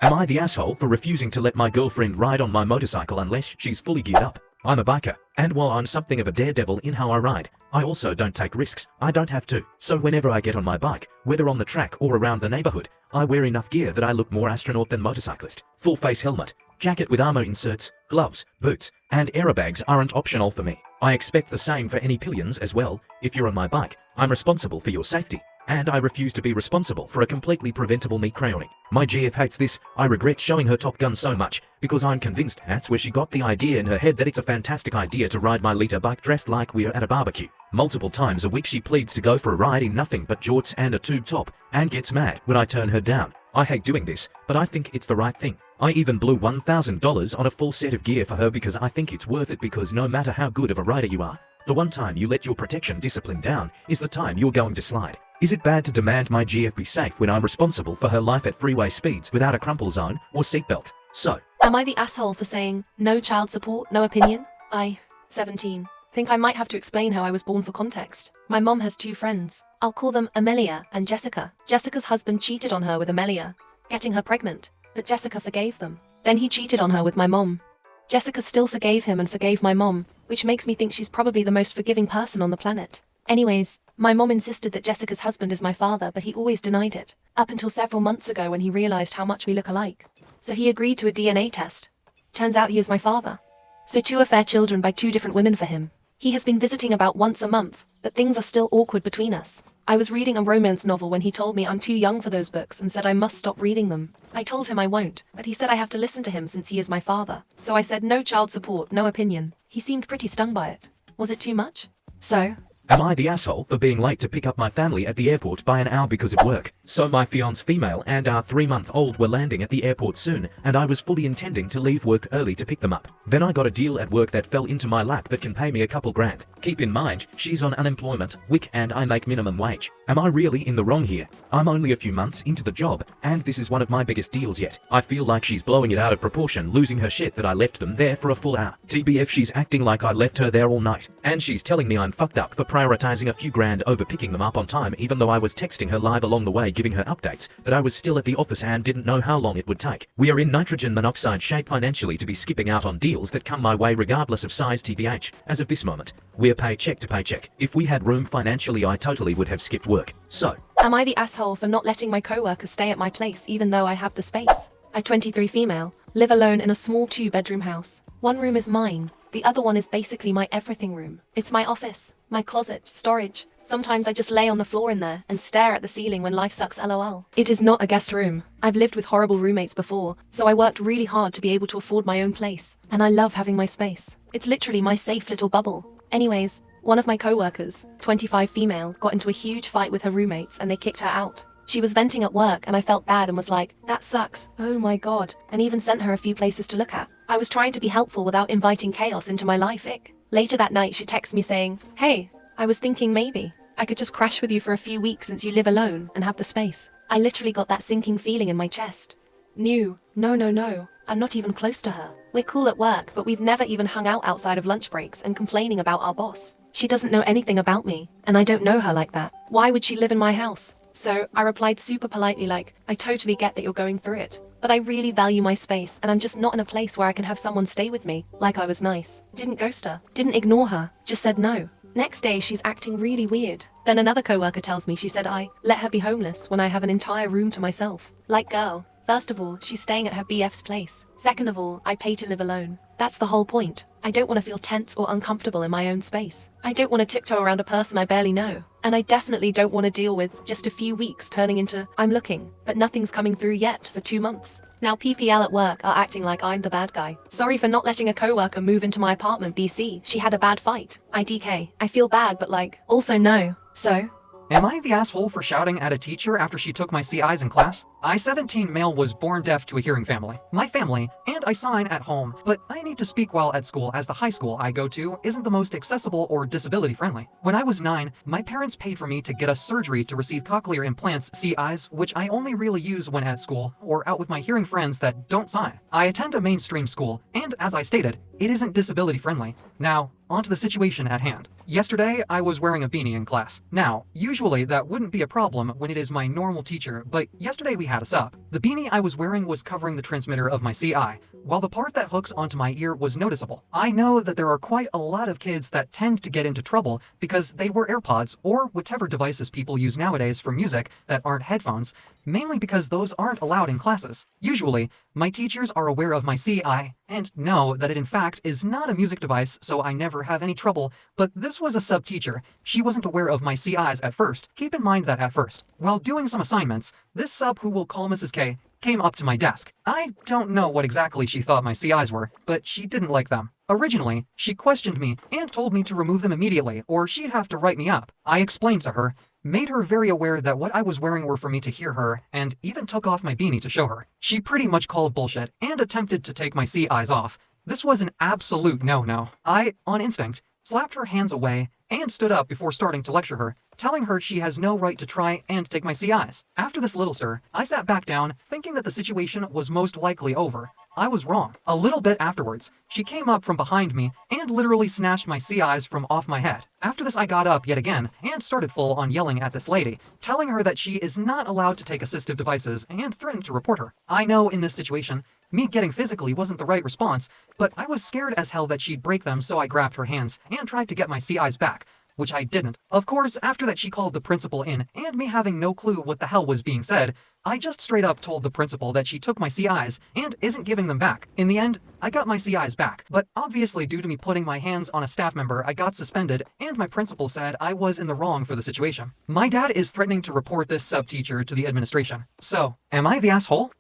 Am I the asshole for refusing to let my girlfriend ride on my motorcycle unless she's fully geared up? I'm a biker, and while I'm something of a daredevil in how I ride, I also don't take risks. I don't have to. So whenever I get on my bike, whether on the track or around the neighborhood, I wear enough gear that I look more astronaut than motorcyclist. Full face helmet, jacket with armor inserts, gloves, boots, and aerobags aren't optional for me. I expect the same for any pillions as well. If you're on my bike, I'm responsible for your safety, and I refuse to be responsible for a completely preventable meat crayoning. My GF hates this. I regret showing her Top Gun so much, because I'm convinced that's where she got the idea in her head that it's a fantastic idea to ride my liter bike dressed like we're at a barbecue. Multiple times a week she pleads to go for a ride in nothing but jorts and a tube top, and gets mad when I turn her down. I hate doing this, but I think it's the right thing. I even blew $1,000 on a full set of gear for her because I think it's worth it, because no matter how good of a rider you are, the one time you let your protection discipline down is the time you're going to slide. Is it bad to demand my GF be safe when I'm responsible for her life at freeway speeds without a crumple zone or seatbelt? So, am I the asshole for saying, no child support, no opinion? I, 17, think I might have to explain how I was born for context. My mom has 2 friends. I'll call them Amelia and Jessica. Jessica's husband cheated on her with Amelia, getting her pregnant, but Jessica forgave them. Then he cheated on her with my mom. Jessica still forgave him and forgave my mom, which makes me think she's probably the most forgiving person on the planet. Anyways, my mom insisted that Jessica's husband is my father, but he always denied it, up until several months ago when he realized how much we look alike. So he agreed to a DNA test. Turns out he is my father. So 2 affair children by 2 different women for him. He has been visiting about once a month, but things are still awkward between us. I was reading a romance novel when he told me I'm too young for those books and said I must stop reading them. I told him I won't, but he said I have to listen to him since he is my father. So I said no child support, no opinion. He seemed pretty stung by it. Was it too much? So, am I the asshole for being late to pick up my family at the airport by an hour because of work? So my fiancée female and our 3-month-old were landing at the airport soon, and I was fully intending to leave work early to pick them up. Then I got a deal at work that fell into my lap that can pay me a couple grand. Keep in mind, she's on unemployment, WIC, and I make minimum wage. Am I really in the wrong here? I'm only a few months into the job, and this is one of my biggest deals yet. I feel like she's blowing it out of proportion, losing her shit that I left them there for a full hour. TBF, she's acting like I left her there all night, and she's telling me I'm fucked up for prioritizing a few grand over picking them up on time, even though I was texting her live along the way giving her updates that I was still at the office and didn't know how long it would take. We are in nitrogen monoxide shape financially to be skipping out on deals that come my way regardless of size. TBH, as of this moment, we're paycheck to paycheck. If we had room financially, I totally would have skipped work. So, am I the asshole for not letting my coworkers stay at my place even though I have the space? I'm 23 female, live alone in a small 2-bedroom house. One room is mine. The other one is basically my everything room. It's my office, my closet, storage. Sometimes I just lay on the floor in there and stare at the ceiling when life sucks, lol. It is not a guest room. I've lived with horrible roommates before, so I worked really hard to be able to afford my own place. And I love having my space. It's literally my safe little bubble. Anyways, one of my coworkers, 25 female, got into a huge fight with her roommates and they kicked her out. She was venting at work and I felt bad and was like, that sucks, oh my god, and even sent her a few places to look at. I was trying to be helpful without inviting chaos into my life, ick. Later that night she texted me saying, hey, I was thinking maybe I could just crash with you for a few weeks since you live alone and have the space. I literally got that sinking feeling in my chest. No, I'm not even close to her. We're cool at work, but we've never even hung out outside of lunch breaks and complaining about our boss. She doesn't know anything about me, and I don't know her like that. Why would she live in my house? So I replied super politely like, I totally get that you're going through it, but I really value my space and I'm just not in a place where I can have someone stay with me. Like I was nice. Didn't ghost her, didn't ignore her, just said no. Next day she's acting really weird. Then another coworker tells me she said I let her be homeless when I have an entire room to myself. Like girl, first of all, she's staying at her BF's place. Second of all, I pay to live alone. That's the whole point. I don't want to feel tense or uncomfortable in my own space. I don't want to tiptoe around a person I barely know. And I definitely don't want to deal with just a few weeks turning into I'm looking, but nothing's coming through yet for 2 months. Now PPL at work are acting like I'm the bad guy. Sorry for not letting a coworker move into my apartment, BC. She had a bad fight. IDK. I feel bad, but like, also no. So, am I the asshole for shouting at a teacher after she took my CIs in class? I, 17 male, was born deaf to a hearing family. My family, and I sign at home, but I need to speak while at school as the high school I go to isn't the most accessible or disability friendly. When I was 9, my parents paid for me to get a surgery to receive cochlear implants, CIs, which I only really use when at school or out with my hearing friends that don't sign. I attend a mainstream school, and as I stated, it isn't disability friendly. Now, onto the situation at hand. Yesterday, I was wearing a beanie in class. Now, usually that wouldn't be a problem when it is my normal teacher, but yesterday we had a sub. The beanie I was wearing was covering the transmitter of my CI, while the part that hooks onto my ear was noticeable. I know that there are quite a lot of kids that tend to get into trouble because they wear AirPods or whatever devices people use nowadays for music that aren't headphones, mainly because those aren't allowed in classes. Usually, my teachers are aware of my CI and know that it in fact is not a music device, so I never have any trouble, but this was a sub teacher. She wasn't aware of my CIs at first. Keep in mind that at first, while doing some assignments, this sub who we'll call Mrs. K came up to my desk. I don't know what exactly she thought my CIs were, but she didn't like them. Originally, she questioned me and told me to remove them immediately, or she'd have to write me up. I explained to her, made her very aware that what I was wearing were for me to hear her, and even took off my beanie to show her. She pretty much called bullshit and attempted to take my CIs off. This was an absolute no-no. I, on instinct, slapped her hands away and stood up before starting to lecture her, telling her she has no right to try and take my CIs. After this little stir, I sat back down, thinking that the situation was most likely over. I was wrong. A little bit afterwards, she came up from behind me and literally snatched my CIs from off my head. After this, I got up yet again and started full on yelling at this lady, telling her that she is not allowed to take assistive devices and threatened to report her. I know in this situation, me getting physically wasn't the right response, but I was scared as hell that she'd break them, so I grabbed her hands and tried to get my CIs back, which I didn't. Of course, after that she called the principal in, and me having no clue what the hell was being said, I just straight up told the principal that she took my CIs and isn't giving them back. In the end, I got my CIs back, but obviously due to me putting my hands on a staff member, I got suspended, and my principal said I was in the wrong for the situation. My dad is threatening to report this sub-teacher to the administration. So, am I the asshole?